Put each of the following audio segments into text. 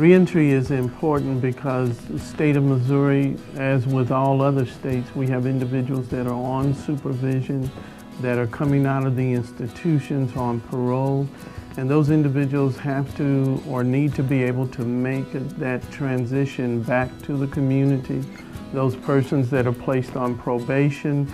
Reentry is important because the state of Missouri, as with all other states, we have individuals that are on supervision, that are coming out of the institutions on parole, and those individuals have to or need to be able to make that transition back to the community. Those persons that are placed on probation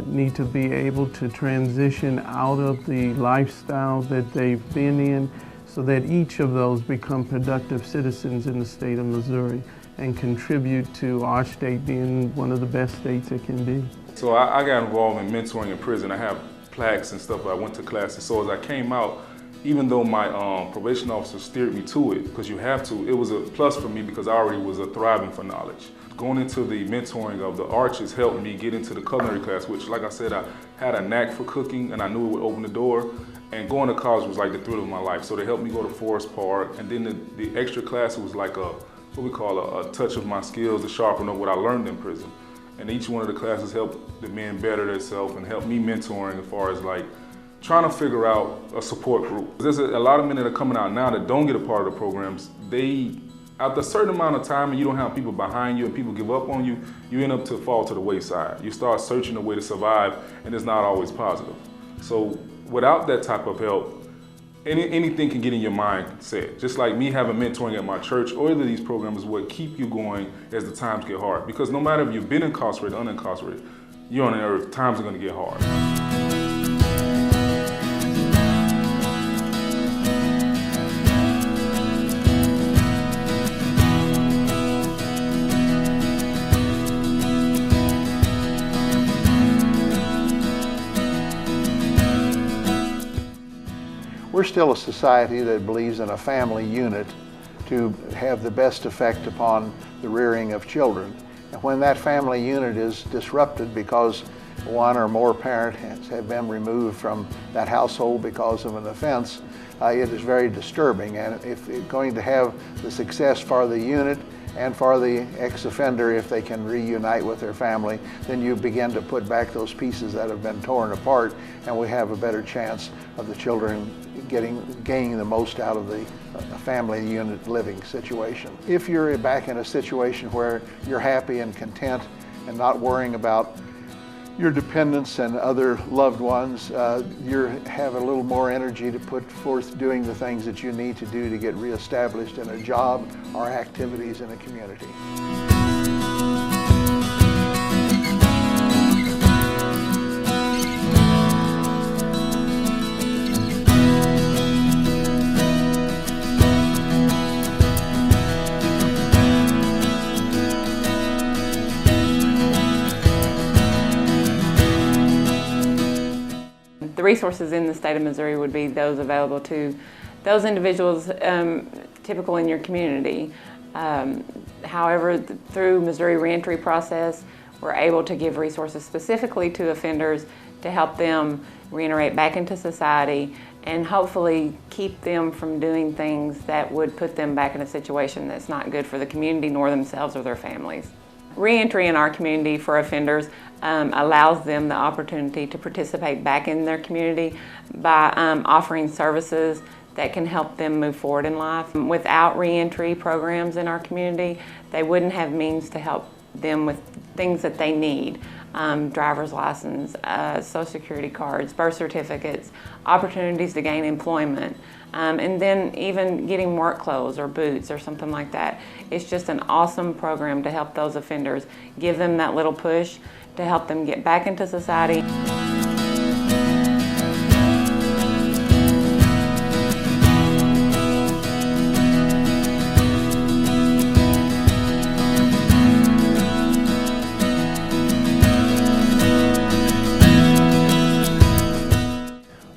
need to be able to transition out of the lifestyle that they've been in, so that each of those become productive citizens in the state of Missouri and contribute to our state being one of the best states it can be. So I got involved in mentoring in prison. I have plaques and stuff. I went to classes. So as I came out, even though my probation officer steered me to it, because you have to, it was a plus for me because I already was thriving for knowledge. Going into the mentoring of the arches helped me get into the culinary class, which, like I said, I had a knack for cooking and I knew it would open the door. And going to college was like the thrill of my life. So they helped me go to Forest Park. And then the extra class was like what we call a touch of my skills to sharpen up what I learned in prison. And each one of the classes helped the men better themselves and helped me mentoring as far as like trying to figure out a support group. There's a lot of men that are coming out now that don't get a part of the programs. After a certain amount of time and you don't have people behind you and people give up on you, you end up to fall to the wayside. You start searching a way to survive and it's not always positive. So without that type of help, anything can get in your mindset. Just like me having mentoring at my church, or either of these programs is what keep you going as the times get hard. Because no matter if you've been incarcerated or unincarcerated, you're on the earth, times are gonna get hard. We're still a society that believes in a family unit to have the best effect upon the rearing of children. And when that family unit is disrupted because one or more parents have been removed from that household because of an offense, it is very disturbing. And if it's going to have the success for the unit and for the ex-offender, if they can reunite with their family, then you begin to put back those pieces that have been torn apart, and we have a better chance of the children gaining the most out of the family unit living situation. If you're back in a situation where you're happy and content and not worrying about your dependents and other loved ones, you have a little more energy to put forth doing the things that you need to do to get reestablished in a job or activities in a community. The resources in the state of Missouri would be those available to those individuals typical in your community. However, through Missouri Reentry process, we're able to give resources specifically to offenders to help them reintegrate back into society and hopefully keep them from doing things that would put them back in a situation that's not good for the community nor themselves or their families. Reentry in our community for offenders allows them the opportunity to participate back in their community by offering services that can help them move forward in life. Without reentry programs in our community, they wouldn't have means to help them with things that they need. Driver's license, social security cards, birth certificates, opportunities to gain employment, and then even getting work clothes or boots or something like that. It's just an awesome program to help those offenders, give them that little push to help them get back into society.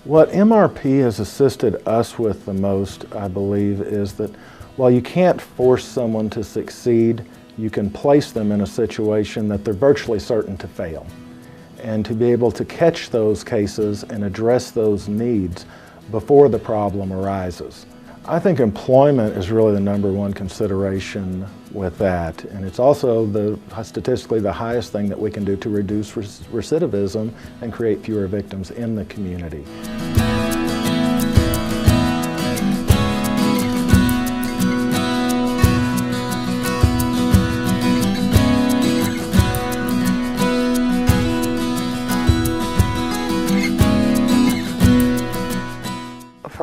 What MRP has assisted us with the most, I believe, is that while you can't force someone to succeed, you can place them in a situation that they're virtually certain to fail. And to be able to catch those cases and address those needs before the problem arises. I think employment is really the #1 consideration with that, and it's also statistically the highest thing that we can do to reduce recidivism and create fewer victims in the community.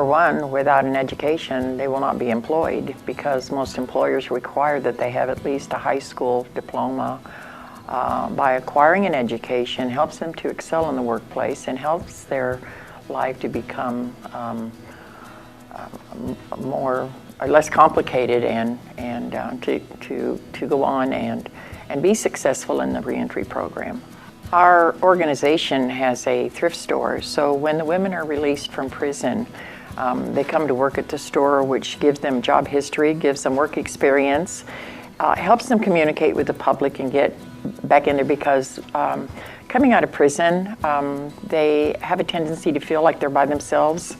For one, without an education, they will not be employed because most employers require that they have at least a high school diploma. By acquiring an education helps them to excel in the workplace and helps their life to become less complicated and to go on and be successful in the reentry program. Our organization has a thrift store, so when the women are released from prison, they come to work at the store, which gives them job history, gives them work experience, helps them communicate with the public and get back in there because coming out of prison, they have a tendency to feel like they're by themselves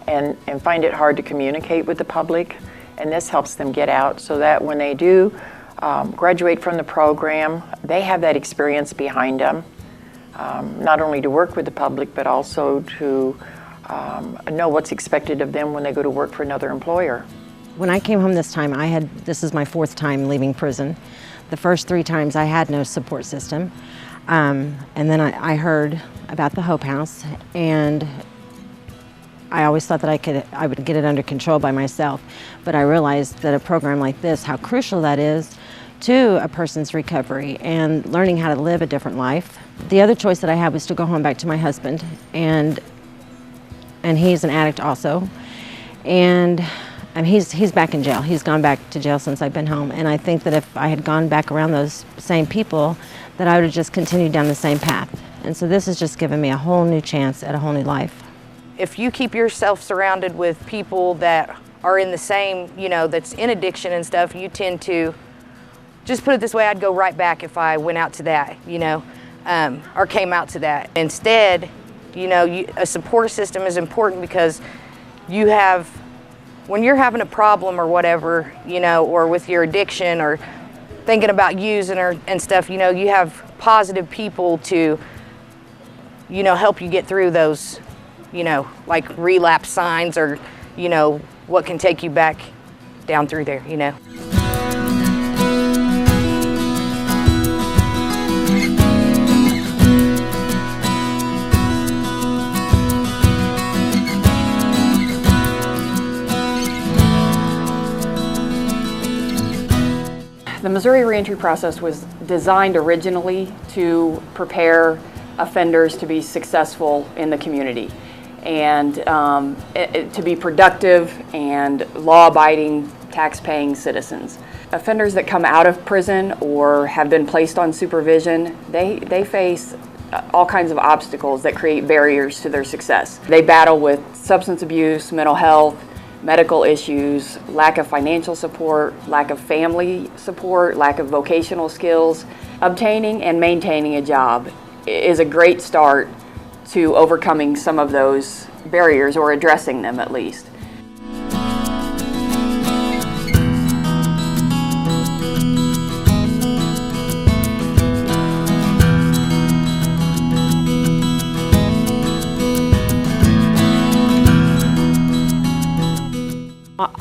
and find it hard to communicate with the public, and this helps them get out so that when they do graduate from the program, they have that experience behind them. Not only to work with the public, but also to know what's expected of them when they go to work for another employer. When I came home this time, this is my 4th time leaving prison. The first 3 times I had no support system. And then I heard about the Hope House, and I always thought that I would get it under control by myself. But I realized that a program like this, how crucial that is to a person's recovery and learning how to live a different life. The other choice that I had was to go home back to my husband, and he's an addict also, and he's back in jail. He's gone back to jail since I've been home, and I think that if I had gone back around those same people, that I would have just continued down the same path. And so this has just given me a whole new chance at a whole new life. If you keep yourself surrounded with people that are in the same, that's in addiction and stuff, you tend to, just put it this way, I'd go right back if I went out to that, or came out to that. Instead, a support system is important because when you're having a problem or whatever, or with your addiction or thinking about using and stuff, you have positive people to, help you get through those, like relapse signs or, what can take you back down through there, The Missouri reentry process was designed originally to prepare offenders to be successful in the community and to be productive and law-abiding, tax-paying citizens. Offenders that come out of prison or have been placed on supervision, they face all kinds of obstacles that create barriers to their success. They battle with substance abuse, mental health, medical issues, lack of financial support, lack of family support, lack of vocational skills. Obtaining and maintaining a job is a great start to overcoming some of those barriers, or addressing them at least.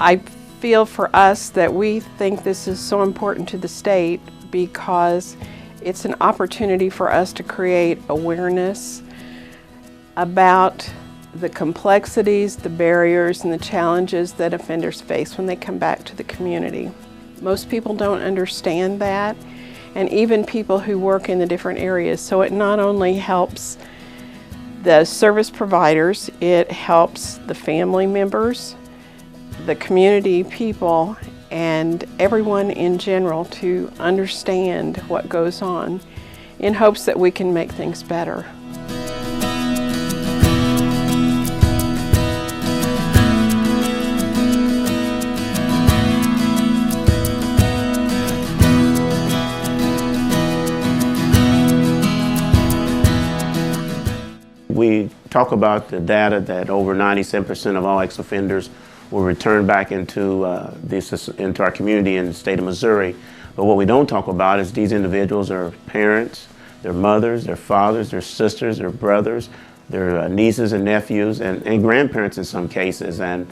I feel for us that we think this is so important to the state because it's an opportunity for us to create awareness about the complexities, the barriers, and the challenges that offenders face when they come back to the community. Most people don't understand that, and even people who work in the different areas. So it not only helps the service providers, it helps the family members, the community people, and everyone in general to understand what goes on in hopes that we can make things better. We talk about the data that over 97% of all ex-offenders will return back into our community in the state of Missouri. But what we don't talk about is these individuals are parents, their mothers, their fathers, their sisters, their brothers, their nieces and nephews, and grandparents in some cases. And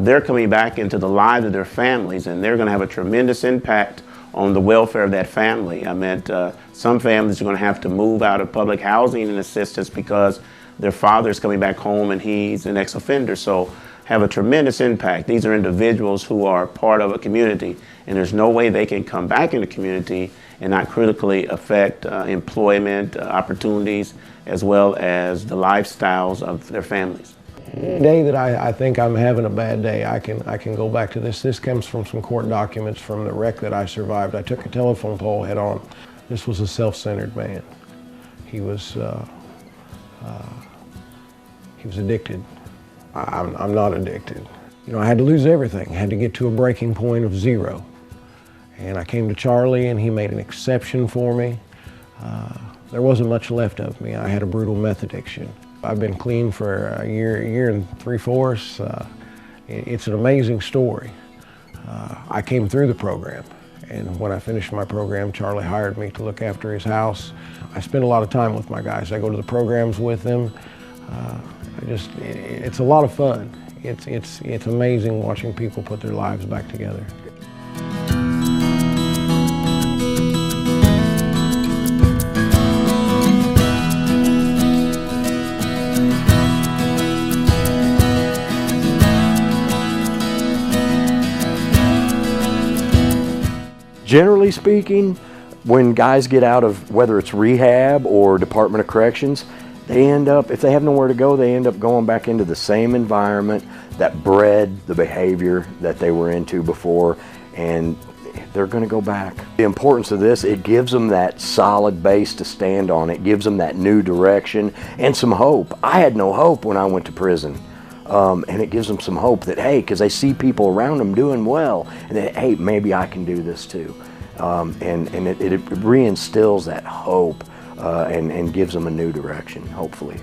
they're coming back into the lives of their families, and they're going to have a tremendous impact on the welfare of that family. I meant some families are going to have to move out of public housing and assistance because their father is coming back home and he's an ex-offender. So have a tremendous impact. These are individuals who are part of a community, and there's no way they can come back in the community and not critically affect employment opportunities as well as the lifestyles of their families. The day that I think I'm having a bad day, I can go back to this. This comes from some court documents from the wreck that I survived. I took a telephone pole head on. This was a self-centered man. He was addicted. I'm not addicted. You know, I had to lose everything. I had to get to a breaking point of 0. And I came to Charlie and he made an exception for me. There wasn't much left of me. I had a brutal meth addiction. I've been clean for a year and 3/4. It's an amazing story. I came through the program, and when I finished my program, Charlie hired me to look after his house. I spend a lot of time with my guys. I go to the programs with them. It's a lot of fun. It's amazing watching people put their lives back together. Generally speaking, when guys get out of, whether it's rehab or Department of Corrections, they end up, if they have nowhere to go, they end up going back into the same environment that bred the behavior that they were into before, and they're going to go back. The importance of this, it gives them that solid base to stand on. It gives them that new direction and some hope. I had no hope when I went to prison. And it gives them some hope that, hey, because they see people around them doing well, and that, hey, maybe I can do this too. And it reinstills that hope and gives them a new direction, hopefully.